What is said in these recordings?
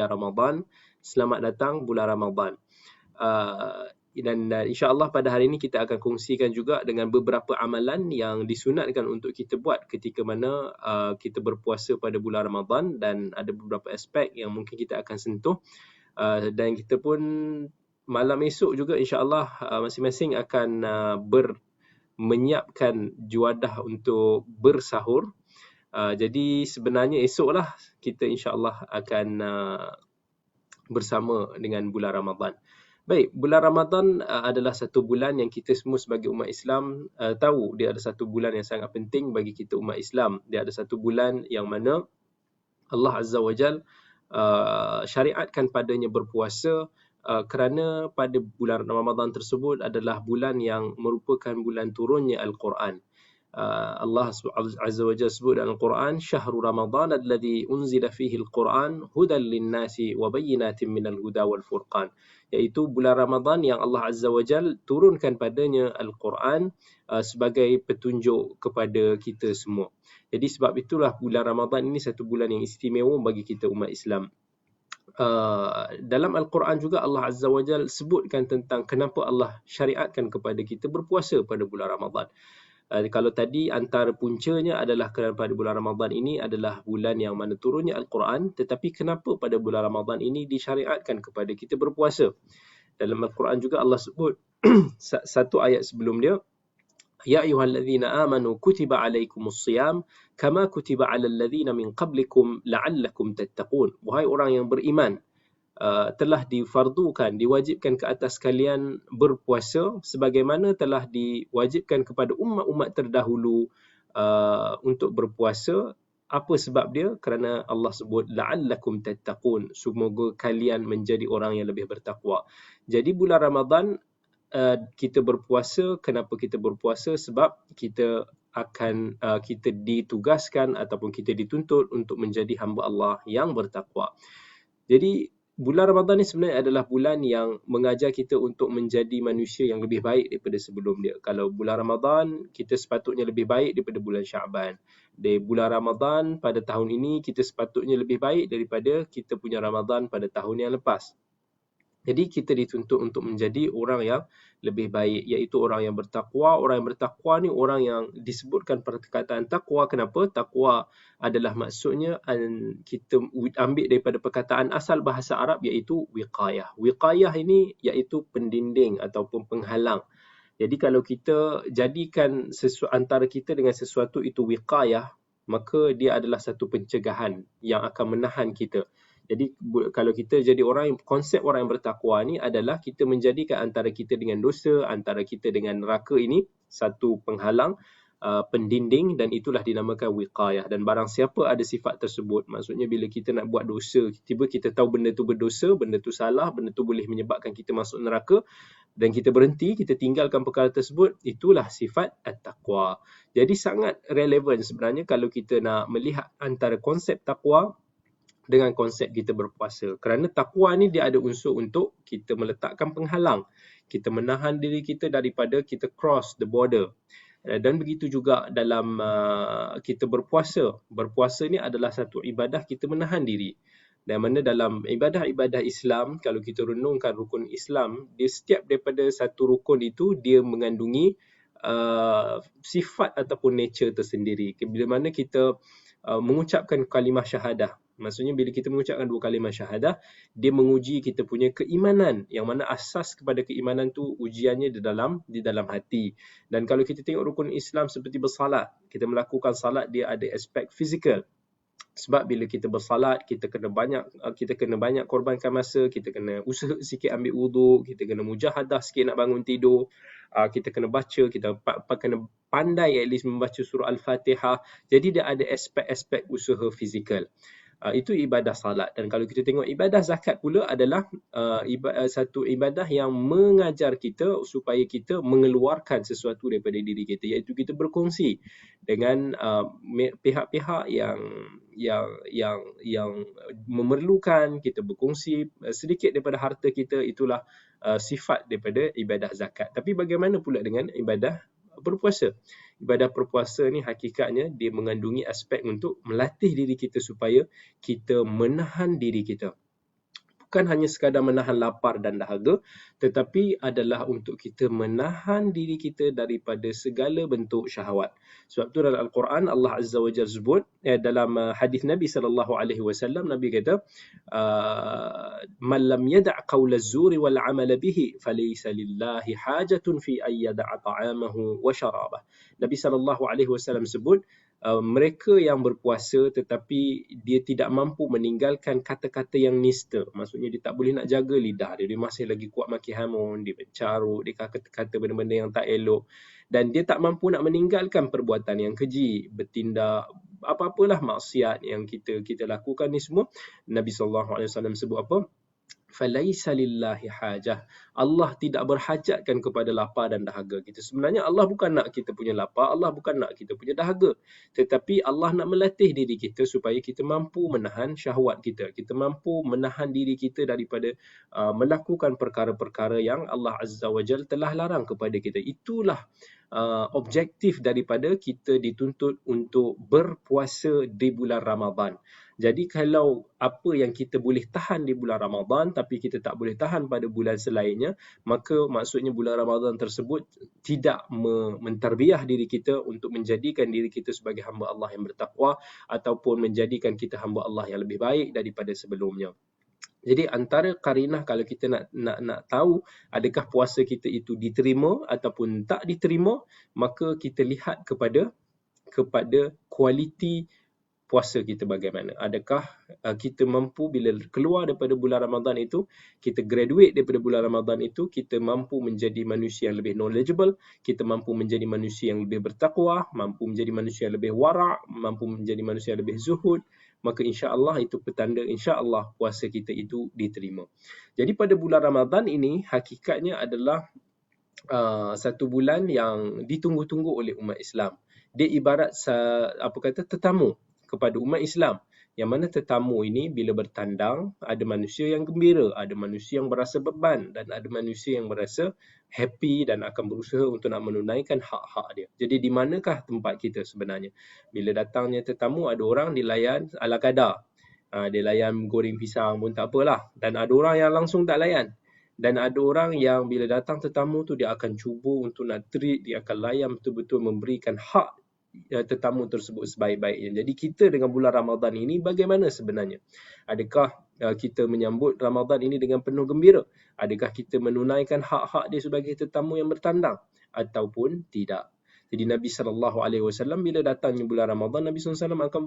Ramadan. Selamat datang bulan Ramadan. Dan insya-Allah pada hari ini kita akan kongsikan juga dengan beberapa amalan yang disunatkan untuk kita buat ketika mana kita berpuasa pada bulan Ramadan, dan ada beberapa aspek yang mungkin kita akan sentuh, dan kita pun malam esok juga insya-Allah masing-masing akan menyiapkan juadah untuk bersahur. Jadi sebenarnya esoklah kita insya-Allah akan bersama dengan bulan Ramadan. Baik, bulan Ramadan adalah satu bulan yang kita semua sebagai umat Islam tahu dia ada satu bulan yang sangat penting bagi kita umat Islam. Dia ada satu bulan yang mana Allah Azza wa Jal syariatkan padanya berpuasa kerana pada bulan Ramadan tersebut adalah bulan yang merupakan bulan turunnya Al-Quran. Allah Azza wa Jalla sebut dalam Al-Quran, "Syahrul Ramadan alladhi unzila fihi Al-Quran hudan lin-nasi wa bayyinatin minal huda wal furqan." Iaitu bulan Ramadan yang Allah Azza wa Jalla turunkan padanya Al-Quran sebagai petunjuk kepada kita semua. Jadi sebab itulah bulan Ramadan ini satu bulan yang istimewa bagi kita umat Islam. Dalam Al-Quran juga Allah Azza wa Jalla sebutkan tentang kenapa Allah syariatkan kepada kita berpuasa pada bulan Ramadan. Kalau tadi antara puncanya adalah kerana pada bulan Ramadan ini adalah bulan yang mana turunnya Al-Quran, tetapi kenapa pada bulan Ramadan ini disyariatkan kepada kita berpuasa? Dalam Al-Quran juga Allah sebut satu ayat sebelum dia, "Ya ayyuhallazina amanu kutiba alaikumus-shiyam kama kutiba alal ladzina min qablikum la'allakum tattaqun." Wahai orang yang beriman, telah difardukan, diwajibkan ke atas kalian berpuasa sebagaimana telah diwajibkan kepada umat-umat terdahulu untuk berpuasa. Apa sebab dia? Kerana Allah sebut la'allakum tattaqun, semoga kalian menjadi orang yang lebih bertakwa. Jadi bulan Ramadan kita berpuasa. Kenapa kita berpuasa? Sebab kita akan kita ditugaskan ataupun kita dituntut untuk menjadi hamba Allah yang bertakwa. Jadi bulan Ramadan ni sebenarnya adalah bulan yang mengajar kita untuk menjadi manusia yang lebih baik daripada sebelum dia. Kalau bulan Ramadan, kita sepatutnya lebih baik daripada bulan Syaban. Di bulan Ramadan pada tahun ini, kita sepatutnya lebih baik daripada kita punya Ramadan pada tahun yang lepas. Jadi kita dituntut untuk menjadi orang yang lebih baik, iaitu orang yang bertakwa. Orang yang bertakwa ni orang yang disebutkan perkataan takwa. Kenapa? Takwa adalah maksudnya kita ambil daripada perkataan asal bahasa Arab, iaitu wiqayah. Wiqayah ini iaitu pendinding ataupun penghalang. Jadi kalau kita jadikan antara kita dengan sesuatu itu wiqayah, maka dia adalah satu pencegahan yang akan menahan kita. Jadi kalau kita jadi konsep orang yang bertakwa ni adalah kita menjadikan antara kita dengan dosa, antara kita dengan neraka ini satu penghalang, pendinding, dan itulah dinamakan wiqayah. Dan barang siapa ada sifat tersebut, maksudnya bila kita nak buat dosa, tiba kita tahu benda tu berdosa, benda tu salah, benda tu boleh menyebabkan kita masuk neraka, dan kita berhenti, kita tinggalkan perkara tersebut, itulah sifat at-taqwa. Jadi sangat relevan sebenarnya kalau kita nak melihat antara konsep takwa dengan konsep kita berpuasa. Kerana takwa ni dia ada unsur untuk kita meletakkan penghalang. Kita menahan diri kita daripada kita cross the border. Dan begitu juga dalam kita berpuasa. Berpuasa ni adalah satu ibadah kita menahan diri. Dan mana dalam ibadah-ibadah Islam, kalau kita renungkan rukun Islam, dia setiap daripada satu rukun itu, dia mengandungi sifat ataupun nature tersendiri. Bila mana kita mengucapkan kalimah syahadah, maksudnya bila kita mengucapkan dua kalimah syahadah, dia menguji kita punya keimanan, yang mana asas kepada keimanan tu ujiannya di dalam hati. Dan kalau kita tengok rukun Islam seperti bersalat, kita melakukan salat, dia ada aspek fizikal. Sebab bila kita bersalat, kita kena banyak korbankan masa, kita kena usaha sikit ambil wuduk, kita kena mujahadah sikit nak bangun tidur, kita kena baca, kita kena pandai at least membaca surah Al-Fatihah. Jadi dia ada aspek-aspek usaha fizikal. Itu ibadah salat. Dan kalau kita tengok ibadah zakat pula adalah satu ibadah yang mengajar kita supaya kita mengeluarkan sesuatu daripada diri kita, iaitu kita berkongsi dengan pihak-pihak yang memerlukan. Kita berkongsi sedikit daripada harta kita. Itulah sifat daripada ibadah zakat. Tapi bagaimana pula dengan ibadah berpuasa? Ibadah berpuasa ni hakikatnya dia mengandungi aspek untuk melatih diri kita supaya kita menahan diri kita. bukan hanya sekadar menahan lapar dan dahaga, tetapi adalah untuk kita menahan diri kita daripada segala bentuk syahwat. Sebab tu dalam Al-Quran Allah Azza wa Jalla sebut, dalam hadis Nabi SAW, Nabi kata, man lam yada' qawla az-zuri wal 'amala bihi falaysa lillahi hajatun fi an yada'a ta'amahu wa syarabah. Nabi SAW sebut, mereka yang berpuasa tetapi dia tidak mampu meninggalkan kata-kata yang nista. Maksudnya dia tak boleh nak jaga lidah dia. Dia masih lagi kuat maki hamun, dia bercarut, dia kata benda-benda yang tak elok. Dan dia tak mampu nak meninggalkan perbuatan yang keji, bertindak apa-apalah maksiat yang kita lakukan ni semua. Nabi SAW sebut apa? Falaisa lillahi hajah. Allah tidak berhajatkan kepada lapar dan dahaga kita. Sebenarnya Allah bukan nak kita punya lapar, Allah bukan nak kita punya dahaga. Tetapi Allah nak melatih diri kita supaya kita mampu menahan syahwat kita. Kita mampu menahan diri kita daripada melakukan perkara-perkara yang Allah Azza wa Jalla telah larang kepada kita. Itulah objektif daripada kita dituntut untuk berpuasa di bulan Ramadan. Jadi kalau apa yang kita boleh tahan di bulan Ramadan tapi kita tak boleh tahan pada bulan selainnya, maka maksudnya bulan Ramadan tersebut tidak mentarbiah diri kita untuk menjadikan diri kita sebagai hamba Allah yang bertakwa ataupun menjadikan kita hamba Allah yang lebih baik daripada sebelumnya. Jadi antara karinah kalau kita nak tahu adakah puasa kita itu diterima ataupun tak diterima, maka kita lihat kepada kualiti puasa kita bagaimana. Adakah kita mampu bila keluar daripada bulan Ramadan itu, kita graduate daripada bulan Ramadan itu, kita mampu menjadi manusia yang lebih knowledgeable, kita mampu menjadi manusia yang lebih bertakwa, mampu menjadi manusia yang lebih wara', mampu menjadi manusia yang lebih zuhud, maka insya-Allah itu petanda insya-Allah puasa kita itu diterima. Jadi pada bulan Ramadan ini hakikatnya adalah satu bulan yang ditunggu-tunggu oleh umat Islam. Dia ibarat tetamu kepada umat Islam, yang mana tetamu ini bila bertandang, ada manusia yang gembira, ada manusia yang berasa beban dan ada manusia yang berasa happy dan akan berusaha untuk nak menunaikan hak-hak dia. Jadi di manakah tempat kita sebenarnya? Bila datangnya tetamu, ada orang dilayan ala kadar. Dia layan goreng pisang pun tak apalah. Dan ada orang yang langsung tak layan. Dan ada orang yang bila datang tetamu tu dia akan cuba untuk nak treat, dia akan layan betul-betul memberikan hak tetamu tersebut sebaik-baiknya. Jadi kita dengan bulan Ramadan ini bagaimana sebenarnya? Adakah kita menyambut Ramadan ini dengan penuh gembira? Adakah kita menunaikan hak-hak dia sebagai tetamu yang bertandang? Ataupun tidak? Jadi Nabi SAW bila datangnya bulan Ramadan, Nabi SAW akan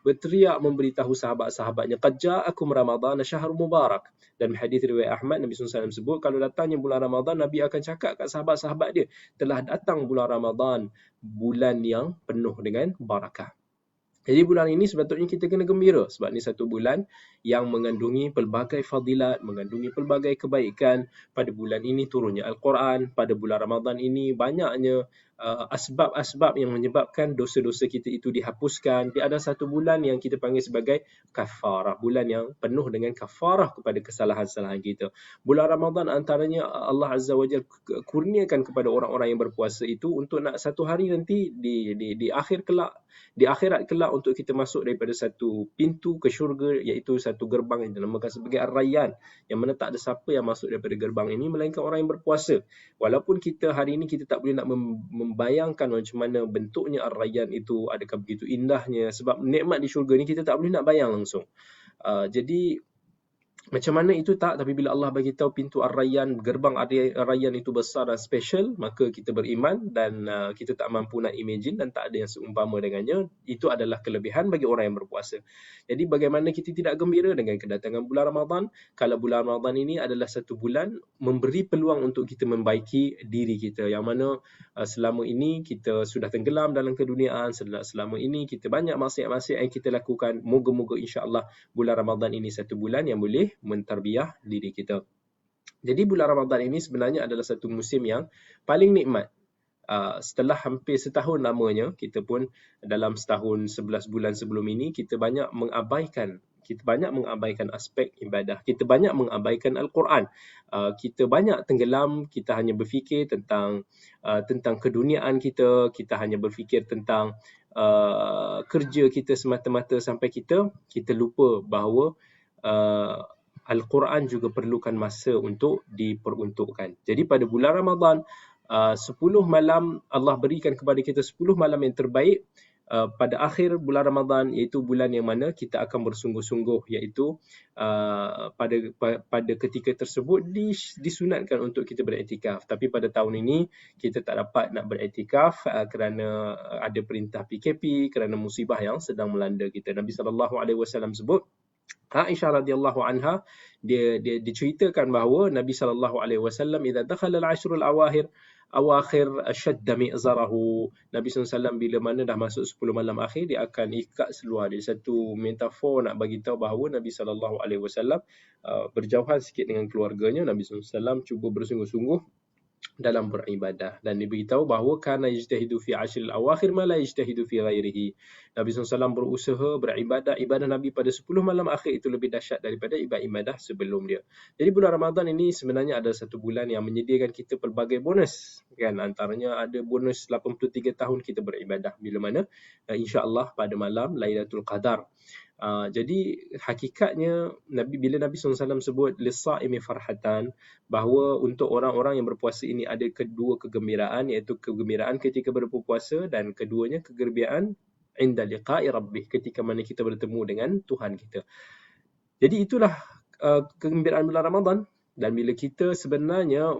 berteriak memberitahu sahabat-sahabatnya, qad ja'akum Ramadan syahrun mubarak. Dan hadis riwayat Ahmad, Nabi SAW sebut kalau datangnya bulan Ramadan, Nabi akan cakap kat sahabat-sahabat dia, telah datang bulan Ramadan, bulan yang penuh dengan barakah. Jadi bulan ini sepatutnya kita kena gembira sebab ini satu bulan yang mengandungi pelbagai fadilat, mengandungi pelbagai kebaikan. Pada bulan ini turunnya Al-Quran, pada bulan Ramadan ini banyaknya asbab-asbab yang menyebabkan dosa-dosa kita itu dihapuskan. Dia ada satu bulan yang kita panggil sebagai kafarah, bulan yang penuh dengan kafarah kepada kesalahan-kesalahan kita. Bulan Ramadan antaranya Allah Azza wa Jalla kurniakan kepada orang-orang yang berpuasa itu untuk nak satu hari nanti di akhirat kelak untuk kita masuk daripada satu pintu ke syurga, iaitu satu gerbang yang dinamakan sebagai Ar-Rayyan, yang mana tak ada siapa yang masuk daripada gerbang ini melainkan orang yang berpuasa. Walaupun kita hari ini kita tak boleh nak membayangkan macam mana bentuknya Ar-Rayyan itu, adakah begitu indahnya, sebab nikmat di syurga ni kita tak boleh nak bayang langsung. Jadi macam mana itu tak, tapi bila Allah bagi tahu pintu Ar-Rayyan, gerbang Ar-Rayyan itu besar dan special, maka kita beriman dan kita tak mampu nak imagine dan tak ada yang seumpama dengannya. Itu adalah kelebihan bagi orang yang berpuasa. Jadi bagaimana kita tidak gembira dengan kedatangan bulan Ramadan, kalau bulan Ramadan ini adalah satu bulan memberi peluang untuk kita membaiki diri kita, yang mana selama ini kita sudah tenggelam dalam keduniaan, selama ini kita banyak maksiat-maksiat yang kita lakukan. Moga-moga insya-Allah bulan Ramadan ini satu bulan yang boleh mentarbiah diri kita. Jadi bulan Ramadan ini sebenarnya adalah satu musim yang paling nikmat. Setelah hampir setahun lamanya, kita pun dalam setahun 11 bulan sebelum ini, kita banyak mengabaikan aspek ibadah. Kita banyak mengabaikan Al-Quran. Kita banyak tenggelam, kita hanya berfikir tentang keduniaan kita, kita hanya berfikir tentang kerja kita semata-mata sampai kita lupa bahawa Al-Quran juga perlukan masa untuk diperuntukkan. Jadi pada bulan Ramadan, 10 malam Allah berikan kepada kita 10 malam yang terbaik pada akhir bulan Ramadan, iaitu bulan yang mana kita akan bersungguh-sungguh, iaitu pada ketika tersebut disunatkan untuk kita beriktikaf. Tapi pada tahun ini kita tak dapat nak beriktikaf kerana ada perintah PKP, kerana musibah yang sedang melanda kita. Nabi SAW sebut, Aisyah radhiyallahu anha dia diceritakan bahawa Nabi SAW idza dakhala al-ashrul awakhir shadda mi'zarahu. Nabi SAW bila mana dah masuk 10 malam akhir, dia akan ikat seluar dia. Satu metafor nak bagi tahu bahawa Nabi SAW berjauhan sikit dengan keluarganya. Nabi SAW cuba bersungguh-sungguh dalam beribadah, dan diberitahu bahawa kana yajtahidu fi ashril awakhir ma la yajtahidu fi ghairihi. Nabi SAW berusaha beribadah, ibadah Nabi pada 10 malam akhir itu lebih dahsyat daripada ibadah sebelum dia. Jadi bulan Ramadan ini sebenarnya adalah satu bulan yang menyediakan kita pelbagai bonus, kan? Antaranya ada bonus 83 tahun kita beribadah, bila mana insya-Allah pada malam Lailatul Qadar. Jadi hakikatnya bila Nabi SAW sebut lis-saimi farhatan, bahawa untuk orang-orang yang berpuasa ini ada kedua kegembiraan, iaitu kegembiraan ketika berpuasa, dan keduanya kegembiraan inda liqa'i rabbih, ketika mana kita bertemu dengan Tuhan kita. Jadi itulah kegembiraan bulan Ramadan. Dan bila kita sebenarnya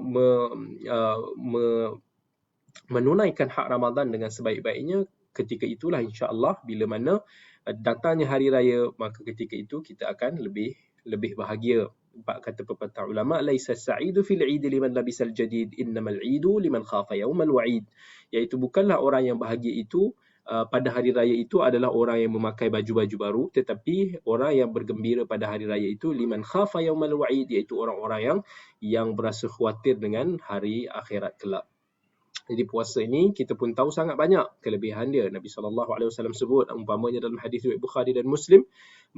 menunaikan hak Ramadan dengan sebaik-baiknya, ketika itulah insya-Allah bila mana datangnya hari raya, maka ketika itu kita akan lebih bahagia. Kata pepatah ulama, laisa sa'idu fil 'id liman labisal jadid, innamal 'idu liman khafa yaumal wa'id. Iaitu bukanlah orang yang bahagia itu pada hari raya itu adalah orang yang memakai baju-baju baru, tetapi orang yang bergembira pada hari raya itu liman khafa yaumal wa'id, iaitu orang-orang yang berasa khawatir dengan hari akhirat kelak. Jadi puasa ini kita pun tahu sangat banyak kelebihan dia. Nabi SAW sebut umpamanya dalam hadis riwayat Bukhari dan Muslim,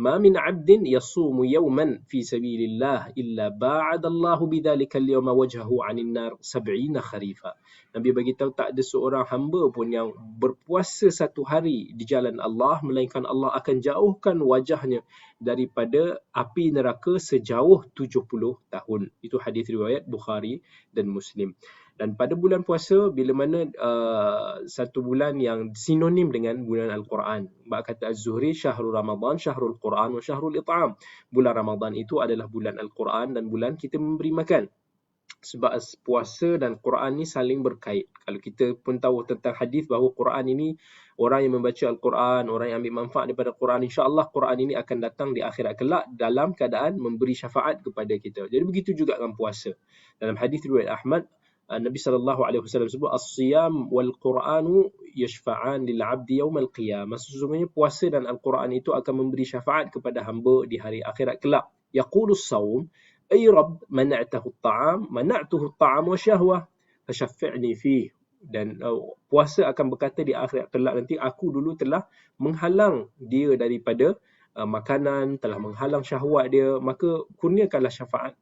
"Ma min 'abdin yasumu yawman fi sabilillah illa ba'adallahu bidzalika al-yawma wajhahu 'anil nar 70 kharifa." Nabi bagi tahu tak ada seorang hamba pun yang berpuasa satu hari di jalan Allah melainkan Allah akan jauhkan wajahnya daripada api neraka sejauh 70 tahun. Itu hadis riwayat Bukhari dan Muslim. Dan pada bulan puasa, bila mana satu bulan yang sinonim dengan bulan Al-Quran. Kata Az-Zuhri, syahrul Ramadan, syahrul Quran, wa syahrul It'am. Bulan Ramadan itu adalah bulan Al-Quran dan bulan kita memberi makan. Sebab puasa dan Quran ni saling berkait. Kalau kita pun tahu tentang hadis bahawa Quran ini, orang yang membaca Al-Quran, orang yang ambil manfaat daripada Quran, insya-Allah Quran ini akan datang di akhirat kelak dalam keadaan memberi syafaat kepada kita. Jadi begitu juga dengan puasa. Dalam hadis riwayat Ahmad, Nabi SAW sebut, as-siyam wal Qur'anu yashfa'an lil 'abdi yaumal qiyamah. Sesungguhnya puasa dan Al-Quran itu akan memberi syafaat kepada hamba di hari akhirat kelak. Yaqulu as-sawm, ay rabb mana'tahu at-ta'am, mana'tuhu at-ta'am wa syahwah, fashaffi'ni fihi. Dan puasa akan berkata di akhirat kelak nanti, aku dulu telah menghalang dia daripada makanan, telah menghalang syahwat dia, maka kurniakanlah syafaat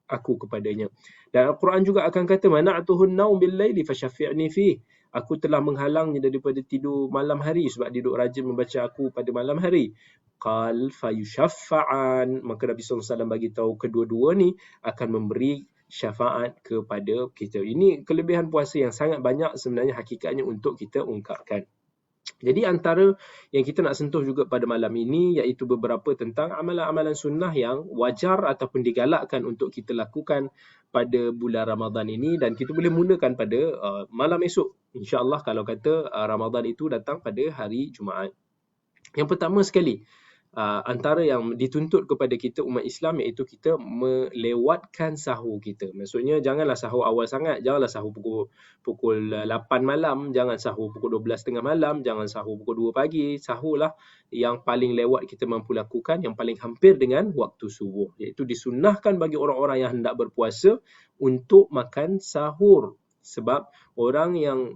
aku kepadanya. Dan Al-Quran juga akan kata, mana'tuhun naum bil-laili fashaffi'ni fihi. Aku telah menghalangnya daripada tidur malam hari sebab dia duk rajin membaca aku pada malam hari. Qal fayushaffa'an. Maka Nabi SAW bagi tahu kedua-dua ni akan memberi syafaat kepada kita. Ini kelebihan puasa yang sangat banyak sebenarnya hakikatnya untuk kita ungkapkan. Jadi antara yang kita nak sentuh juga pada malam ini iaitu beberapa tentang amalan-amalan sunnah yang wajar ataupun digalakkan untuk kita lakukan pada bulan Ramadan ini, dan kita boleh mulakan pada malam esok. InsyaAllah kalau kata Ramadan itu datang pada hari Jumaat. Yang pertama sekali, antara yang dituntut kepada kita umat Islam iaitu kita melewatkan sahur kita. Maksudnya janganlah sahur awal sangat, janganlah sahur pukul 8 malam, jangan sahur pukul 12.30 malam, jangan sahur pukul 2 pagi. Sahurlah yang paling lewat kita mampu lakukan, yang paling hampir dengan waktu subuh. Iaitu disunnahkan bagi orang-orang yang hendak berpuasa untuk makan sahur. Sebab orang yang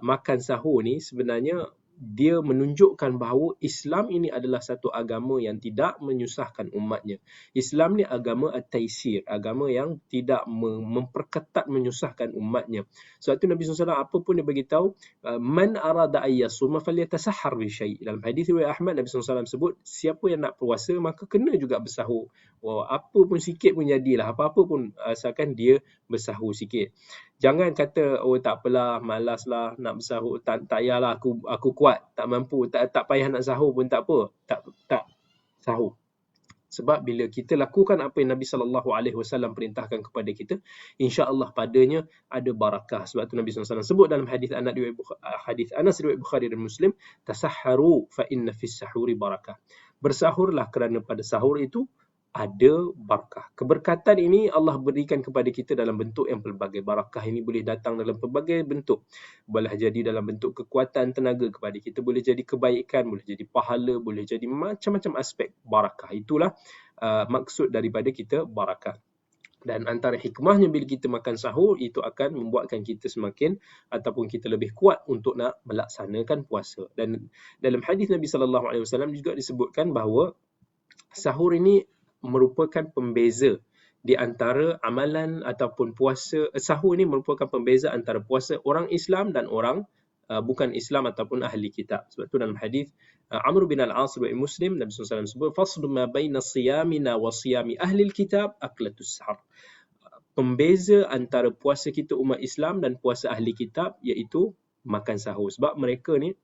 makan sahur ni sebenarnya dia menunjukkan bahawa Islam ini adalah satu agama yang tidak menyusahkan umatnya. Islam ni agama at-taisir, agama yang tidak memperketat menyusahkan umatnya. Sebab tu Nabi SAW apa pun dia beritahu, man arada ayyasuma falyatasahhar bi syai'. Dalam hadis riwayat Ahmad, Nabi SAW sebut, siapa yang nak puasa maka kena juga bersahur. Apa pun sikit pun jadilah, apa-apa pun asalkan dia bersahur sikit. Jangan kata, oh tak apalah, malaslah nak bersahur, tak payahlah, aku kuat, tak mampu, tak payah nak sahur pun tak apa. Tak sahur. Sebab bila kita lakukan apa yang Nabi SAW perintahkan kepada kita, insya-Allah padanya ada barakah. Sebab tu Nabi SAW sebut dalam hadis Anas riwayat Bukhari dan Muslim, tasahharu fa inna fis sahuri barakah. Bersahurlah kerana pada sahur itu ada barakah. Keberkatan ini Allah berikan kepada kita dalam bentuk yang pelbagai. Barakah ini boleh datang dalam pelbagai bentuk. Boleh jadi dalam bentuk kekuatan tenaga kepada kita, boleh jadi kebaikan, boleh jadi pahala, boleh jadi macam-macam aspek barakah. Itulah maksud daripada kita barakah. Dan antara hikmahnya bila kita makan sahur, itu akan membuatkan kita semakin ataupun kita lebih kuat untuk nak melaksanakan puasa. Dan dalam hadis Nabi SAW juga disebutkan bahawa sahur ini merupakan pembeza di antara amalan ataupun puasa. Sahur ini merupakan pembeza antara puasa orang Islam dan orang bukan Islam ataupun ahli kitab. Sebab tu dalam hadis Amr bin al-As riwayat Muslim, Nabi SAW sebut, faslu ma baina siyamina wa siyami ahli kitab aklatus sahur. Pembeza antara puasa kita umat Islam dan puasa ahli kitab iaitu makan sahur. Sebab mereka ni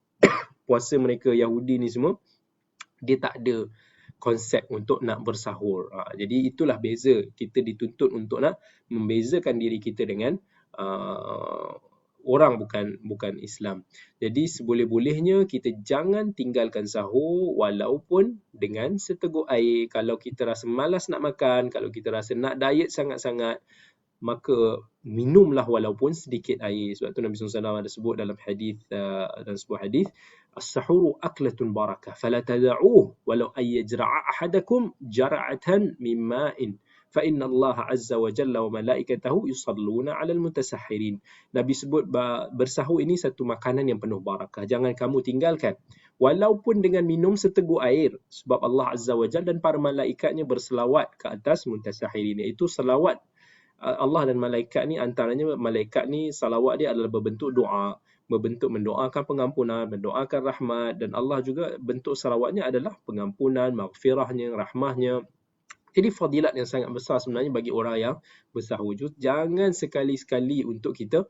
puasa mereka Yahudi ni semua, dia tak ada konsep untuk nak bersahur. Jadi itulah beza. Kita dituntut untuk nak membezakan diri kita dengan orang bukan Islam. Jadi seboleh-bolehnya kita jangan tinggalkan sahur walaupun dengan seteguk air. Kalau kita rasa malas nak makan, kalau kita rasa nak diet sangat-sangat, maka minumlah walaupun sedikit air. Sebab tu Nabi SAW ada sebut dalam sebuah hadis, as-sahuru aklatun barakah fala tada'uhu walau ayyajra'a ahadakum jara'atan min ma'in fa inna Allah azza wa jalla wa malaikatahu yusalluna 'alal mutasahhirin. Nabi sebut bersahur ini satu makanan yang penuh barakah. Jangan kamu tinggalkan walaupun dengan minum seteguk air, sebab Allah azza wa jalla dan para malaikatnya berselawat ke atas mutasahhirin, iaitu selawat Allah dan malaikat ni, antaranya malaikat ni salawat dia adalah berbentuk doa, berbentuk mendoakan pengampunan, mendoakan rahmat, dan Allah juga bentuk salawatnya adalah pengampunan, maghfirahnya, rahmahnya. Jadi fadilat yang sangat besar sebenarnya bagi orang yang bersahur. Jangan sekali-sekali untuk kita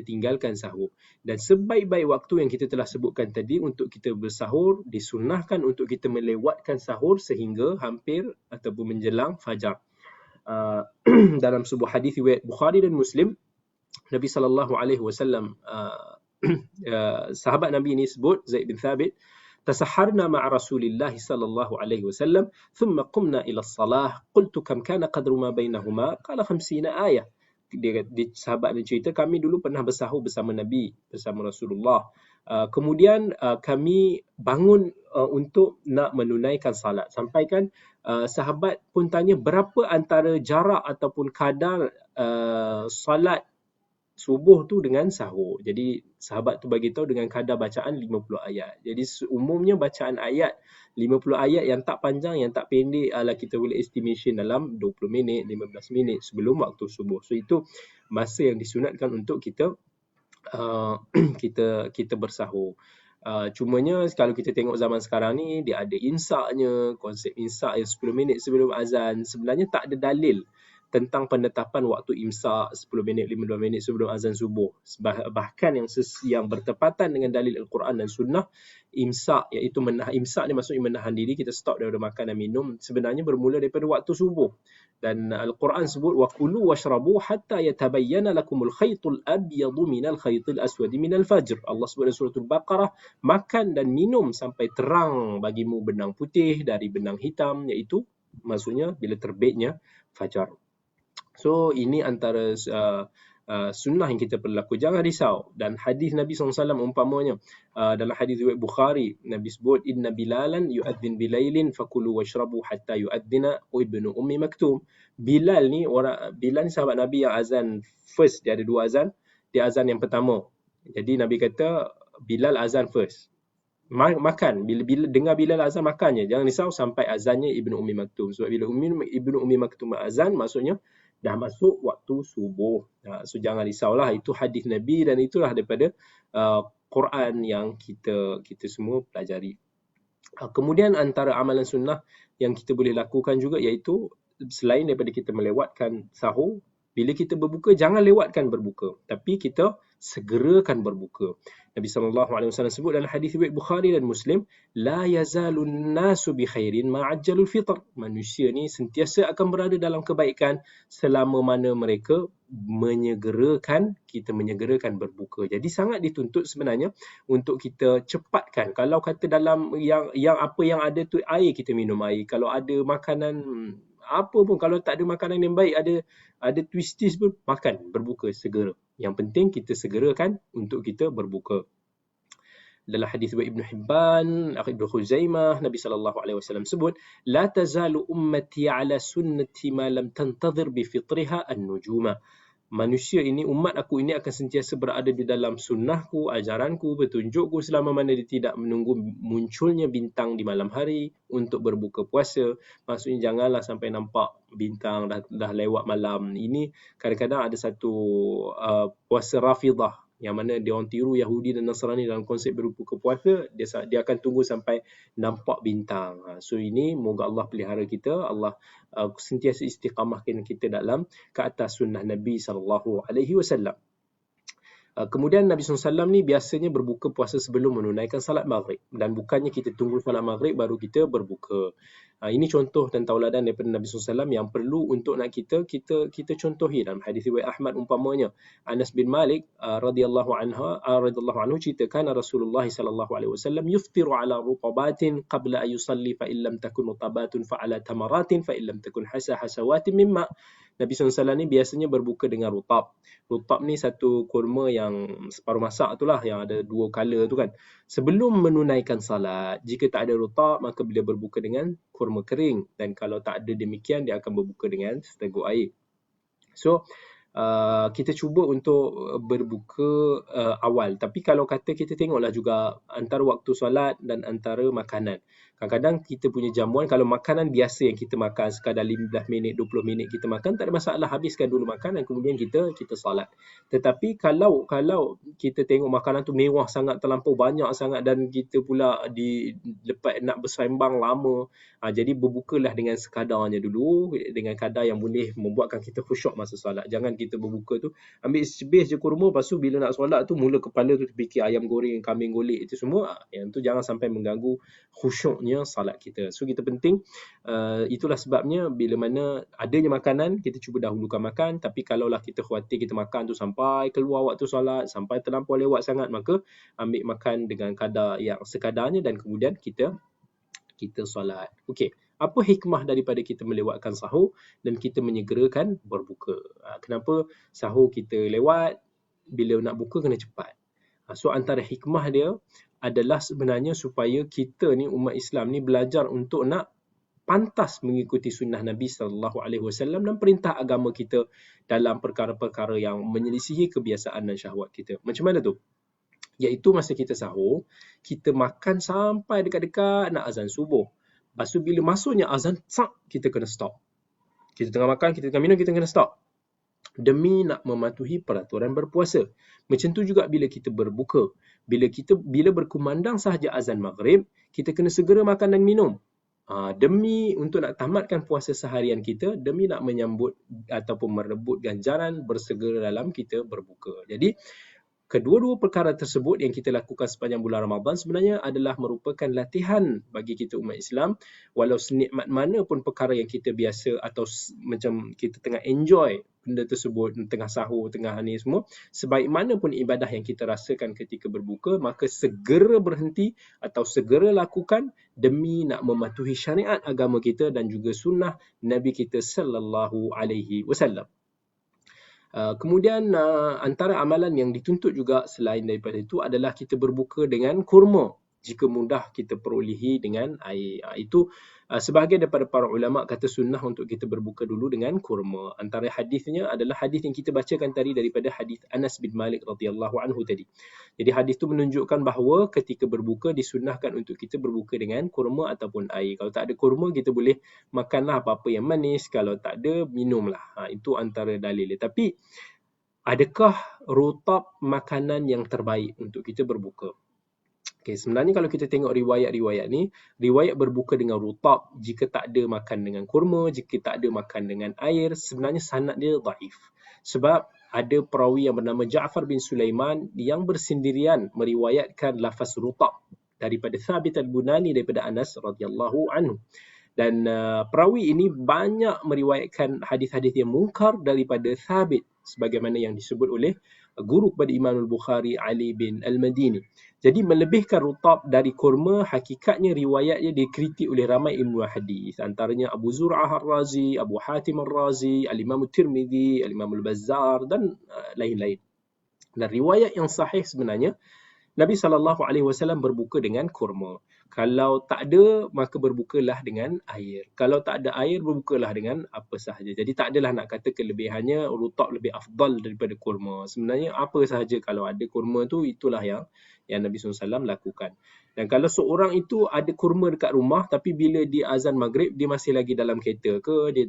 tinggalkan sahur. Dan sebaik-baik waktu yang kita telah sebutkan tadi untuk kita bersahur, disunnahkan untuk kita melewatkan sahur sehingga hampir ataupun menjelang fajar. Dalam sebuah hadis riwayat Bukhari dan Muslim, Nabi SAW, sahabat Nabi ini sebut, Zaid bin Thabit, tasahharna ma'a Rasulillah sallallahu alaihi wasallam thumma qumna ila as-salah qultu kam kana qadru ma bainahuma qala 50 ayah. Dia sahabat ni cerita, kami dulu pernah bersahur bersama Nabi, bersama Rasulullah. Kemudian kami bangun untuk nak menunaikan salat. Sampaikan sahabat pun tanya berapa antara jarak ataupun kadar salat subuh tu dengan sahur. Jadi sahabat tu bagi tahu dengan kadar bacaan 50 ayat. Jadi umumnya bacaan ayat 50 ayat yang tak panjang, yang tak pendek, kita boleh estimation dalam 20 minit, 15 minit sebelum waktu subuh. So itu masa yang disunatkan untuk kita kita bersahur. Cumanya kalau kita tengok zaman sekarang ni, dia ada imsaknya, konsep imsak yang 10 minit sebelum azan. Sebenarnya tak ada dalil tentang penetapan waktu imsak 10 minit, 15 minit sebelum azan subuh. Bahkan yang bertepatan dengan dalil Al-Quran dan Sunnah, imsak, iaitu imsak ni maksudnya menahan diri, kita stop daripada makan dan minum, sebenarnya bermula daripada waktu subuh. Dan Al-Quran sebut, وَكُلُوا وَاشْرَبُوا حَتَّى يَتَبَيَّنَ لَكُمُ الْخَيْطُ الْأَبْيَضُ مِنَ الْخَيْطِ الْأَسْوَدِ مِنَ الْفَجْرِ. Allah sebut dalam surah Al-Baqarah, makan dan minum sampai terang bagimu benang putih dari benang hitam, iaitu maksudnya bila terbitnya fajar. So ini antara sunnah yang kita perlu lakukan. Jangan risau. Dan hadis Nabi SAW umpamanya, dalam hadis riwayat Bukhari, Nabi sebut, inna bilalan yu'adzin bilailin fakulu washrabu hatta yu'adzina ibnu ummi maktum. Bilal ni sahabat Nabi yang azan first. Dia ada dua azan. Dia azan yang pertama. Jadi Nabi kata Bilal azan first. makan. Bila dengar Bilal azan, makan je. Jangan risau sampai azannya Ibnu Ummi Maktum. Sebab bila Ibnu Ummi Maktum azan, maksudnya dah masuk waktu subuh. So jangan risaulah, itu hadis Nabi dan itulah daripada Quran yang kita semua pelajari. Kemudian antara amalan sunnah yang kita boleh lakukan juga iaitu selain daripada kita melewatkan sahur, bila kita berbuka jangan lewatkan berbuka, tapi kita segerakan berbuka. Nabi SAW sebut dalam hadis riwayat Bukhari dan Muslim, la yazalun nasu bi khairin ma ajjalul fitr. Manusia ni sentiasa akan berada dalam kebaikan selama mana mereka kita menyegerakan berbuka. Jadi sangat dituntut sebenarnya untuk kita cepatkan. Kalau kata dalam yang apa yang ada tu air, kita minum air. Kalau ada makanan apa pun, kalau tak ada makanan yang baik, ada twisties pun, makan, berbuka segera. Yang penting kita segerakan untuk kita berbuka. Dalam hadis Ibn Hibban, Ibn Khuzaimah, Nabi SAW sebut, la tazalu ummati ala sunnati ma lam tantazir bi fitriha an-nujuma. Manusia ini, umat aku ini akan sentiasa berada di dalam sunnahku, ajaranku, petunjukku selama mana dia tidak menunggu munculnya bintang di malam hari untuk berbuka puasa. Maksudnya janganlah sampai nampak bintang dah lewat malam. Ini kadang-kadang ada satu puasa Rafidah yang mana dia orang tiru Yahudi dan Nasrani dalam konsep berbuka puasa, dia akan tunggu sampai nampak bintang. So ini moga Allah pelihara kita, Allah sentiasa istiqamahkan kita dalam ke atas sunnah Nabi SAW. Kemudian Nabi SAW ni biasanya berbuka puasa sebelum menunaikan salat maghrib, dan bukannya kita tunggu salat maghrib baru kita berbuka. Ini contoh dan tauladan daripada Nabi SAW yang perlu untuk nak kita contohi. Dalam hadis riwayat Ahmad umpamanya, Anas bin Malik radhiyallahu anhu ceritakan Rasulullah SAW yuftiru ala rutabatin qabla an yusalli fa illam takun rutabatun fa ala tamaratin fa illam takun hasawatin mimma. Nabi SAW ni biasanya berbuka dengan rutab. Rutab ni satu kurma yang separuh masak itulah, yang ada 2 color tu kan. Sebelum menunaikan salat, jika tak ada rutab, maka bila berbuka dengan kurma kering. Dan kalau tak ada demikian, dia akan berbuka dengan seteguk air. So, kita cuba untuk berbuka awal. Tapi kalau kata kita tengoklah juga antara waktu solat dan antara makanan. Kadang-kadang kita punya jamuan, kalau makanan biasa yang kita makan sekadar 15 minit, 20 minit kita makan, tak ada masalah, habiskan dulu makan dan kemudian kita solat. Tetapi kalau kita tengok makanan tu mewah sangat, terlampau banyak sangat, dan kita pula lepas nak bersembang lama, jadi berbukalah dengan sekadarnya dulu, dengan kadar yang boleh membuatkan kita khusyuk masa solat. Jangan kita berbuka tu ambil sebis je kurma, lepas tu bila nak solat tu mula kepala tu terfikir ayam goreng, kambing golek, itu semua. Yang tu jangan sampai mengganggu khusyuknya salat kita. So kita penting, itulah sebabnya bila mana adanya makanan, kita cuba dahulukan makan. Tapi kalaulah kita khawatir kita makan tu sampai keluar waktu solat, sampai terlampau lewat sangat, maka ambil makan dengan kadar yang sekadarnya dan kemudian kita solat. Okey, apa hikmah daripada kita melewatkan sahur dan kita menyegerakan berbuka? Kenapa sahur kita lewat, bila nak buka kena cepat? So antara hikmah dia adalah sebenarnya supaya kita ni, umat Islam ni, belajar untuk nak pantas mengikuti sunnah Nabi SAW dan perintah agama kita dalam perkara-perkara yang menyelisihi kebiasaan dan syahwat kita. Macam mana tu? Iaitu masa kita sahur, kita makan sampai dekat-dekat nak azan subuh. Lepas tu bila masuknya azan, kita kena stop. Kita tengah makan, kita tengah minum, kita kena stop. Demi nak mematuhi peraturan berpuasa. Macam tu juga bila kita berbuka. Bila berkumandang sahaja azan maghrib, kita kena segera makan dan minum. Demi untuk nak tamatkan puasa seharian kita, demi nak menyambut ataupun merebut ganjaran bersegera dalam kita berbuka. Jadi, kedua-dua perkara tersebut yang kita lakukan sepanjang bulan Ramadan sebenarnya adalah merupakan latihan bagi kita umat Islam. Walau senikmat mana pun perkara yang kita biasa atau macam kita tengah enjoy benda tersebut, tengah sahur, tengah ni semua, sebaik mana pun ibadah yang kita rasakan ketika berbuka, maka segera berhenti atau segera lakukan demi nak mematuhi syariat agama kita dan juga sunnah Nabi kita sallallahu alaihi wasallam. Kemudian antara amalan yang dituntut juga selain daripada itu adalah kita berbuka dengan kurma. jika mudah kita perolehi dengan air. Itu sebahagian daripada para ulama kata sunnah untuk kita berbuka dulu dengan kurma. Antara hadisnya adalah hadis yang kita bacakan tadi daripada hadis Anas bin Malik radhiyallahu anhu tadi. Jadi hadis itu menunjukkan bahawa ketika berbuka disunnahkan untuk kita berbuka dengan kurma ataupun air. Kalau tak ada kurma kita boleh makanlah apa-apa yang manis, kalau tak ada minumlah. Itu antara dalil. Tapi adakah rutab makanan yang terbaik untuk kita berbuka? Okay, sebenarnya kalau kita tengok riwayat-riwayat ni, riwayat berbuka dengan rutab jika tak ada makan dengan kurma, jika tak ada makan dengan air, sebenarnya sanad dia dhaif. Sebab ada perawi yang bernama Ja'far bin Sulaiman yang bersendirian meriwayatkan lafaz rutab daripada Thabit al-Bunani daripada Anas radhiyallahu anhu. Dan perawi ini banyak meriwayatkan hadis-hadis yang mungkar daripada Thabit sebagaimana yang disebut oleh guru kepada Imam al-Bukhari Ali bin al-Madini. Jadi melebihkan rutab dari kurma, hakikatnya riwayatnya dikritik oleh ramai ilmu hadis, antaranya Abu Zur'ah al-Razi, Abu Hatim al-Razi, Al-Imam al-Tirmidhi, Al-Imam al-Bazzar dan lain-lain. Dan riwayat yang sahih sebenarnya Nabi SAW berbuka dengan kurma. Kalau tak ada, maka berbukalah dengan air. Kalau tak ada air, berbukalah dengan apa sahaja. Jadi tak adalah nak kata kelebihannya rutab lebih afdal daripada kurma. Sebenarnya apa sahaja kalau ada kurma tu, itulah yang Nabi SAW lakukan. Dan kalau seorang itu ada kurma dekat rumah, tapi bila dia azan maghrib, dia masih lagi dalam kereta ke, dia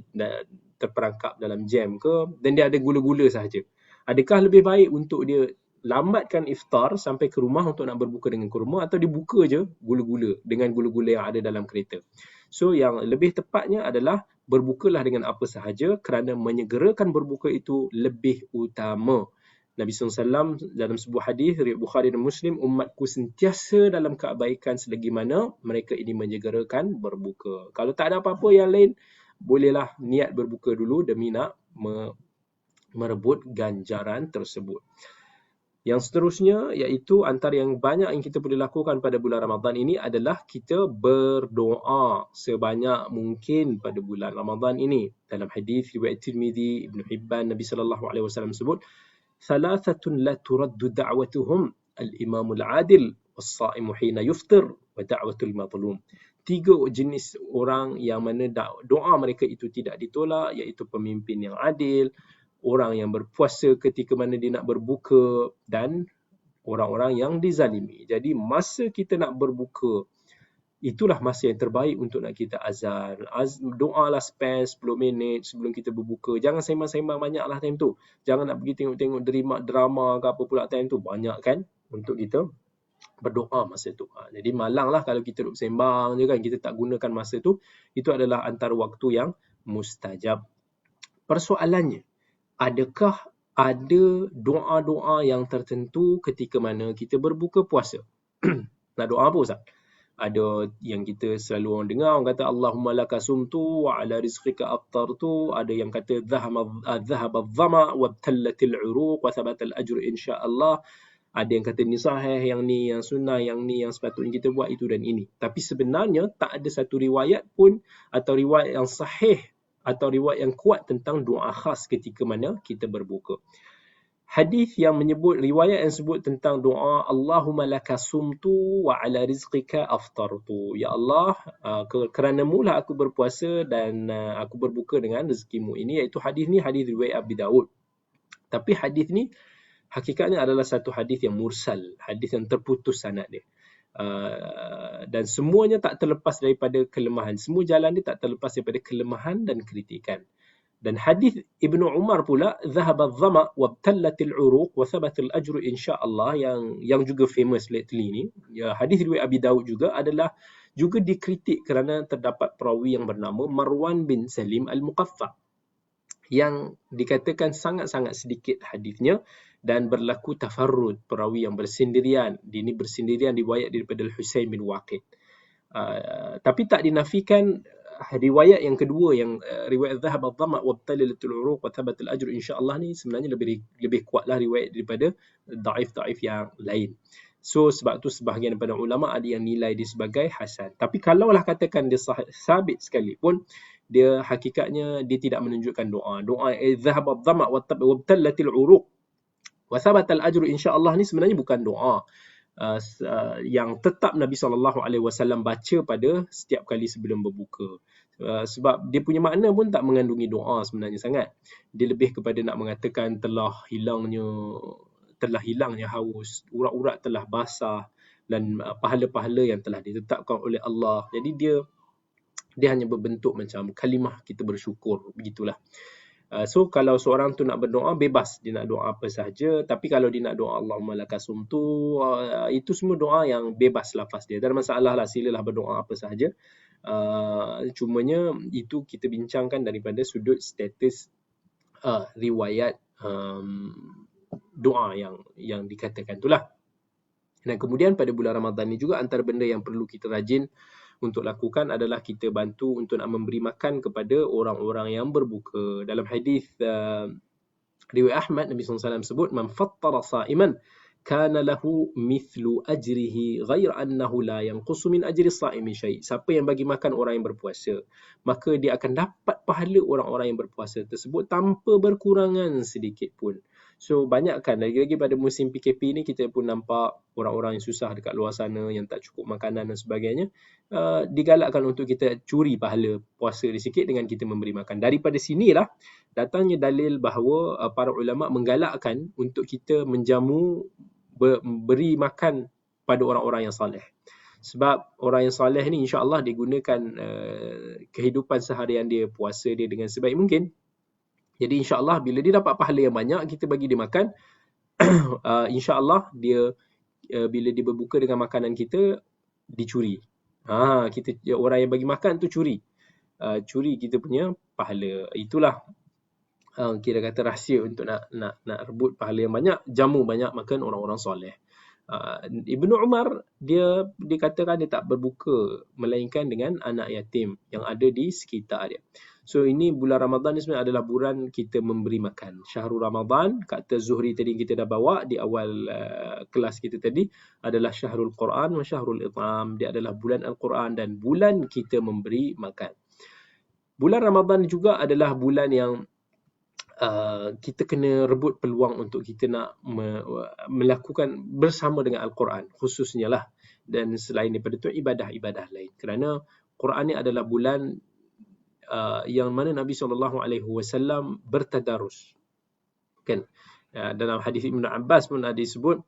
terperangkap dalam jam ke, dan dia ada gula-gula sahaja. Adakah lebih baik untuk dia lambatkan iftar sampai ke rumah untuk nak berbuka dengan kurma, atau dibuka je gula-gula dengan gula-gula yang ada dalam kereta? So yang lebih tepatnya adalah berbukalah dengan apa sahaja, kerana menyegerakan berbuka itu lebih utama. Nabi SAW dalam sebuah hadis riwayat Bukhari dan Muslim, umatku sentiasa dalam kebaikan selagi mana mereka ini menyegerakan berbuka. Kalau tak ada apa-apa yang lain, bolehlah niat berbuka dulu demi nak merebut ganjaran tersebut. Yang seterusnya, iaitu antara yang banyak yang kita boleh lakukan pada bulan Ramadan ini adalah kita berdoa sebanyak mungkin pada bulan Ramadan ini. Dalam hadis riwayat Tirmidhi, Ibn Hibban, Nabi SAW sebut, "Thalathatun la turaddu da'watuhum al-imamul adil was-sa'imu hina yuftir wa da'watul mazlum." 3 jenis orang yang mana doa mereka itu tidak ditolak, iaitu pemimpin yang adil, orang yang berpuasa ketika mana dia nak berbuka, dan orang-orang yang dizalimi. Jadi masa kita nak berbuka, itulah masa yang terbaik untuk nak kita azan. Doalah spend 10 minit sebelum kita berbuka. Jangan sembang-sembang banyaklah time tu. Jangan nak pergi tengok-tengok drama ke apa pula time tu. Banyak kan untuk kita berdoa masa tu. Jadi malanglah kalau kita duduk sembang je kan, kita tak gunakan masa tu. Itu adalah antara waktu yang mustajab. Persoalannya, adakah ada doa-doa yang tertentu ketika mana kita berbuka puasa? Nak doa apa Ustaz? Ada yang kita selalu orang dengar, orang kata Allahumma laka sumtu wa ala rizqika aftartu. Ada yang kata dhahaba adh-dhama wa btallatil uruq wa thabata al-ajru insya-Allah. Ada yang kata ni sahih, yang ni yang sunnah, yang ni yang sepatutnya kita buat, itu dan ini. Tapi sebenarnya tak ada satu riwayat pun atau riwayat yang sahih atau riwayat yang kuat tentang doa khas ketika mana kita berbuka. Hadis yang menyebut, riwayat yang sebut tentang doa Allahumma laka sumtu wa ala rizqika aftartu. Ya Allah, kerana-Mu lah aku berpuasa dan aku berbuka dengan rezekimu ini, iaitu hadis ni hadis riwayat Abi Daud. Tapi hadis ni hakikatnya adalah satu hadis yang mursal, hadis yang terputus sanad dia. Dan semuanya tak terlepas daripada kelemahan. Semua jalan dia tak terlepas daripada kelemahan dan kritikan. Dan hadis Ibnu Umar pula, dhahaba adh-dhama wa btallatil uruq wa thabata al-ajru insya-Allah, yang juga famous lately ni. Hadis riwayat Abi Daud juga adalah juga dikritik kerana terdapat perawi yang bernama Marwan bin Salim al-Muqaffa yang dikatakan sangat-sangat sedikit hadisnya dan berlaku tafarrud, perawi yang bersendirian. Ini bersendirian riwayat daripada Al-Husain bin Waqid. Tapi tak dinafikan riwayat yang kedua, yang riwayat dhahaba adh-dhama wa btallatil uruq wa thabata al-ajru insya-Allah ni sebenarnya lebih kuatlah riwayat daripada dhaif-dhaif yang lain. So sebab tu sebahagian daripada ulama ada yang nilai dia sebagai hasan. Tapi kalaulah katakan dia sabit sekalipun, dia hakikatnya dia tidak menunjukkan doa. Doa dhahaba adh-dhama wa btallatil uruq wa thabata al-ajru insya-Allah ni sebenarnya bukan doa. yang tetap Nabi SAW baca pada setiap kali sebelum berbuka. Sebab dia punya makna pun tak mengandungi doa sebenarnya sangat. Dia lebih kepada nak mengatakan telah hilangnya haus, urat-urat telah basah, dan pahala-pahala yang telah ditetapkan oleh Allah. Jadi dia hanya berbentuk macam kalimah kita bersyukur, begitulah. So kalau seorang tu nak berdoa, bebas dia nak doa apa sahaja. Tapi kalau dia nak doa Allahumma lakasumtu, itu semua doa yang bebas lafaz dia. Tak ada masalah lah, silalah berdoa apa sahaja. Cumanya itu kita bincangkan daripada sudut status riwayat doa yang dikatakan itulah. Dan kemudian pada bulan Ramadan ni juga antara benda yang perlu kita rajin untuk lakukan adalah kita bantu untuk nak memberi makan kepada orang-orang yang berbuka. Dalam hadis riwayat Ahmad, Nabi SAW sebut, man fattara sa'iman kana lahu mithlu ajrihi ghair annahu la yanqusu min ajri as-sa'imi syai'. Siapa yang bagi makan orang yang berpuasa, maka dia akan dapat pahala orang-orang yang berpuasa tersebut tanpa berkurangan sedikit pun. So banyakkan, lagi-lagi pada musim PKP ni kita pun nampak orang-orang yang susah dekat luar sana, yang tak cukup makanan dan sebagainya, digalakkan untuk kita curi pahala puasa dia sikit dengan kita memberi makan. Daripada sinilah datangnya dalil bahawa para ulama menggalakkan untuk kita menjamu, beri makan pada orang-orang yang saleh. Sebab orang yang saleh ni insya-Allah dia gunakan kehidupan seharian dia, puasa dia dengan sebaik mungkin. Jadi insya-Allah bila dia dapat pahala yang banyak, kita bagi dia makan, insya-Allah dia bila dia berbuka dengan makanan kita, dicuri. Orang yang bagi makan tu curi kita punya pahala. Itulah kira kata rahsia untuk nak rebut pahala yang banyak, jamu banyak makan orang-orang soleh. Ibnu Umar dia dikatakan dia tak berbuka melainkan dengan anak yatim yang ada di sekitar dia. So ini bulan Ramadan ni sebenarnya adalah bulan kita memberi makan. Syahrul Ramadan, kata Zuhri tadi kita dah bawa di awal kelas kita tadi, adalah Syahrul Quran wa Syahrul It'am. Dia adalah bulan Al-Quran dan bulan kita memberi makan. Bulan Ramadan juga adalah bulan yang kita kena rebut peluang untuk kita nak melakukan bersama dengan Al-Quran khususnya lah, dan selain daripada itu ibadah-ibadah lain, kerana Quran ni adalah bulan yang mana Nabi SAW bertadarus kan. Dalam hadis Ibn Abbas pun ada disebut,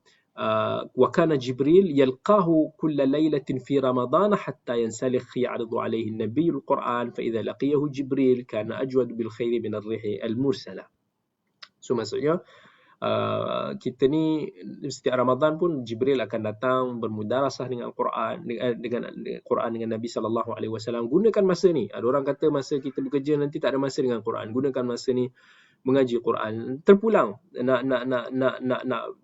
wa kana Jibril yalqahu kulla lailatin fi Ramadan hatta yansalikh ya'ridu alayhi an-nabiy al-Quran fa idza laqiyahu Jibril kana ajwad bil khairi min ar-rih al-mursala. So maksudnya kita ni setiap Ramadan pun Jibril akan datang bermudarasah dengan Al-Quran, dengan Quran dengan Nabi SAW. Gunakan masa ni. Ada orang kata masa kita bekerja nanti tak ada masa dengan Quran. Gunakan masa ni mengaji Quran. Terpulang nak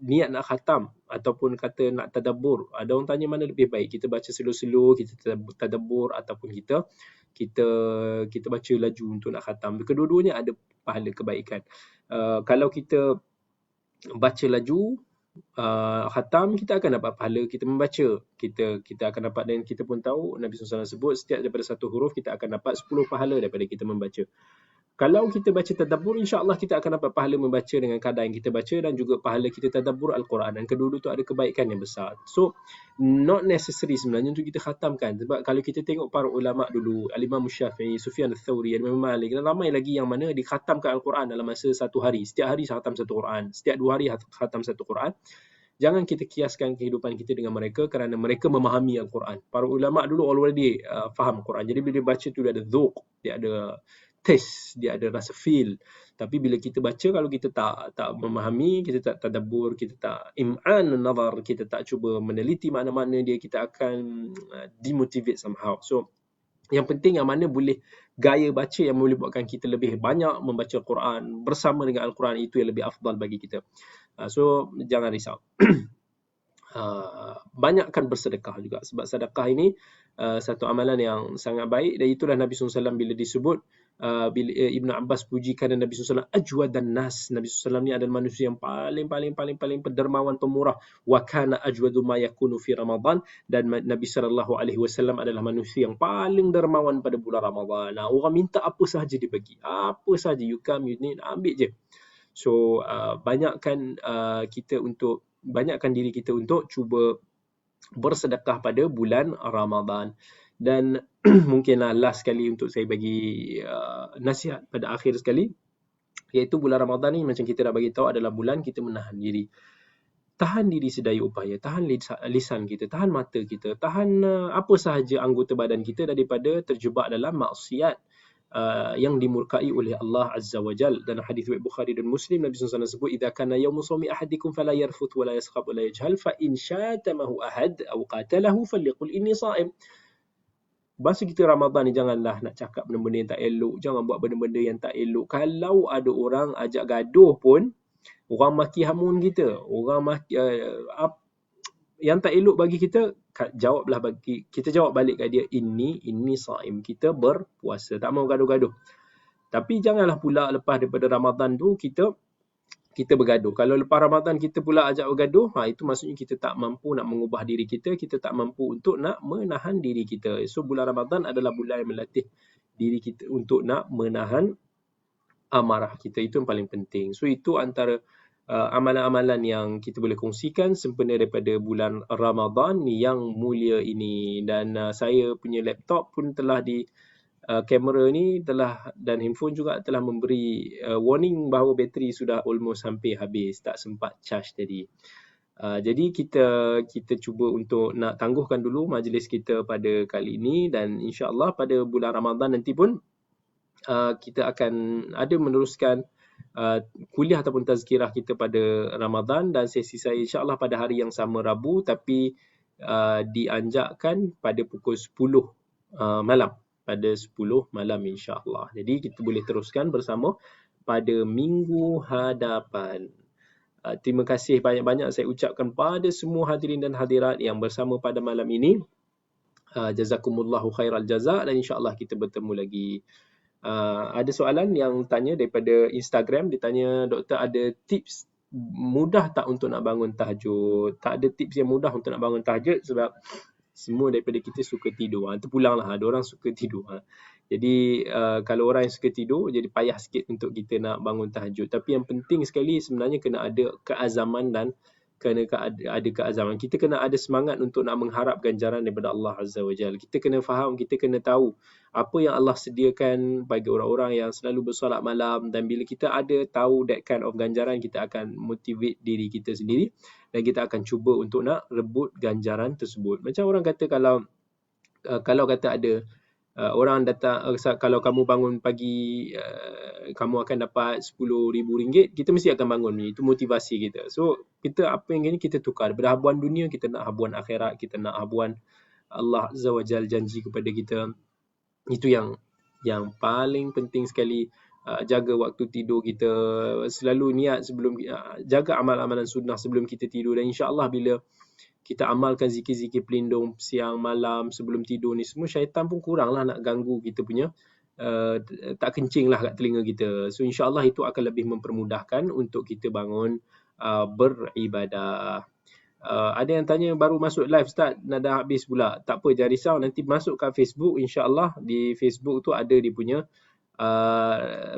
niat nak khatam ataupun kata nak tadabbur. Ada orang tanya mana lebih baik, kita baca slow-slow, kita tadabbur, ataupun kita baca laju untuk nak khatam. Kedua-duanya ada pahala kebaikan. Kalau kita baca laju, khatam, kita akan dapat pahala kita membaca. Kita akan dapat, dan kita pun tahu Nabi SAW sebut setiap daripada satu huruf kita akan dapat 10 pahala daripada kita membaca. Kalau kita baca tadabbur, insya-Allah kita akan dapat pahala membaca dengan kadar yang kita baca dan juga pahala kita tadabbur Al-Quran, dan kedua-dua tu ada kebaikan yang besar. So not necessary sebenarnya untuk kita khatamkan, sebab kalau kita tengok para ulama dulu, Al-Imam Syafi'i, Sufyan Ats-Tsauri, Imam Malik, dan ramai lagi yang mana dikhatamkan Al-Quran dalam masa satu hari. Setiap hari khatam satu Quran, setiap 2 hari khatam satu Quran. Jangan kita kiaskan kehidupan kita dengan mereka, kerana mereka memahami Al-Quran. Para ulama dulu already faham Quran. Jadi bila dia baca tu dia ada dhauq, dia ada taste, dia ada rasa feel. Tapi bila kita baca, kalau kita tak memahami, kita tak tadabbur, kita tak im'an nazar, kita tak cuba meneliti makna-makna dia, kita akan demotivate somehow. So yang penting yang mana boleh gaya baca yang boleh buatkan kita lebih banyak membaca Quran bersama dengan Al-Quran, itu yang lebih afdal bagi kita. So jangan risau. Banyakkan bersedekah juga, sebab sedekah ini satu amalan yang sangat baik. Dan itulah Nabi SAW bila disebut, bila Ibn Abbas pujikan Nabi SAW ajwadan nas, Nabi SAW ni adalah manusia yang paling dermawan, pemurah. Wa kana ajwadu ma yakunu fi Ramadan, dan Nabi SAW adalah manusia yang paling dermawan pada bulan Ramadan. Orang minta apa sahaja dia bagi, apa sahaja, you come, you need, ambil je. So banyakkan diri kita untuk cuba bersedekah pada bulan Ramadan. Dan mungkinlah last sekali untuk saya bagi nasihat pada akhir sekali, iaitu bulan Ramadan ni macam kita dah bagi tahu adalah bulan kita menahan diri. Tahan diri sedaya upaya, tahan lisan kita, tahan mata kita, tahan apa sahaja anggota badan kita daripada terjebak dalam maksiat yang dimurkai oleh Allah Azza wa Jal. Dan hadis riwayat Bukhari dan Muslim, Nabi SAW sebut, "Idza kana yaumu shaumi ahadikum fala yarfuth wa la yaskhab wa la yajhal fa in syatamahu ahad aw qatalahu falyaqul inni sha'im." Masa kita Ramadan ni janganlah nak cakap benda-benda yang tak elok, jangan buat benda-benda yang tak elok. Kalau ada orang ajak gaduh pun, orang maki hamun kita, orang maki yang tak elok bagi kita, kita jawab balik kat dia, inni saim, kita berpuasa, tak mau gaduh-gaduh. Tapi janganlah pula lepas daripada Ramadan tu kita bergaduh. Kalau lepas Ramadan kita pula ajak bergaduh, itu maksudnya kita tak mampu nak mengubah diri kita tak mampu untuk nak menahan diri kita. So bulan Ramadan adalah bulan yang melatih diri kita untuk nak menahan amarah kita. Itu yang paling penting. So itu antara amalan-amalan yang kita boleh kongsikan sempena daripada bulan Ramadan yang mulia ini. Dan saya punya laptop pun telah kamera ni dan handphone juga telah memberi warning bahawa bateri sudah almost hampir habis, tak sempat charge tadi. Jadi kita cuba untuk nak tangguhkan dulu majlis kita pada kali ini, dan insya-Allah pada bulan Ramadan nanti pun kita akan ada meneruskan kuliah ataupun tazkirah kita pada Ramadan, dan sesi saya insya-Allah pada hari yang sama, Rabu, tapi dianjakkan pada pukul 10 malam. Pada 10 malam insya-Allah. Jadi kita boleh teruskan bersama pada minggu hadapan. Terima kasih banyak-banyak saya ucapkan pada semua hadirin dan hadirat yang bersama pada malam ini. Jazakumullahu khairal jaza, dan insya-Allah kita bertemu lagi. Ada soalan yang tanya daripada Instagram, dia tanya, "Doktor, ada tips mudah tak untuk nak bangun tahajud?" Tak ada tips yang mudah untuk nak bangun tahajud, sebab semua daripada kita suka tidur. Itu pulanglah, ada orang suka tidur. Jadi kalau orang yang suka tidur, jadi payah sikit untuk kita nak bangun tahajud. Tapi yang penting sekali sebenarnya kena ada keazaman dan kena ada keazaman. Kita kena ada semangat untuk nak mengharap ganjaran daripada Allah Azza wa Jalla. Kita kena faham, kita kena tahu apa yang Allah sediakan bagi orang-orang yang selalu bersolat malam, dan bila kita ada tahu that kind of ganjaran, kita akan motivate diri kita sendiri dan kita akan cuba untuk nak rebut ganjaran tersebut. Macam orang kata, kalau kata ada orang datang, kalau kamu bangun pagi kamu akan dapat RM10,000, kita mesti akan bangun. Itu motivasi kita. So kita apa yang ini kita tukar daripada habuan dunia, kita nak habuan akhirat, kita nak habuan Allah Azza wa Jalla janji kepada kita. Itu yang paling penting sekali. Jaga waktu tidur kita, selalu niat sebelum jaga amal-amalan sunnah sebelum kita tidur, dan insya-Allah bila kita amalkan zikir-zikir pelindung siang malam sebelum tidur ni, semua syaitan pun kuranglah nak ganggu kita punya, tak kencing lah kat telinga kita. So insya-Allah itu akan lebih mempermudahkan untuk kita bangun beribadah. Ada yang tanya, baru masuk live Ustaz, dah habis pula. Tak apa, jangan risau, nanti masuk kat Facebook, insya-Allah di Facebook tu ada dia punya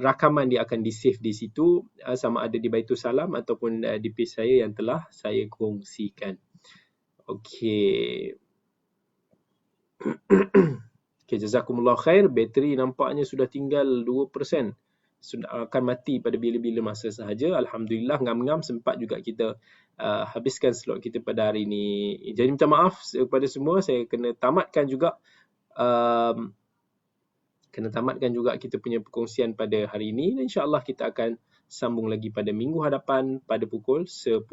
rakaman, dia akan di-save di situ, sama ada di Baitul Salam ataupun di page saya yang telah saya kongsikan. Okey. Okay, jazakumullah khair. Bateri nampaknya sudah tinggal 2%. Sudah akan mati pada bila-bila masa sahaja. Alhamdulillah, ngam-ngam sempat juga kita habiskan slot kita pada hari ini. Jadi minta maaf kepada semua, saya kena tamatkan juga kita punya perkongsian pada hari ini. InsyaAllah kita akan sambung lagi pada minggu hadapan pada pukul 10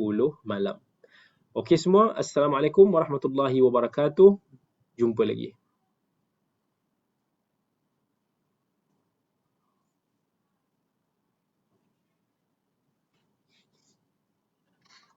malam. Okey semua, Assalamualaikum warahmatullahi wabarakatuh. Jumpa lagi.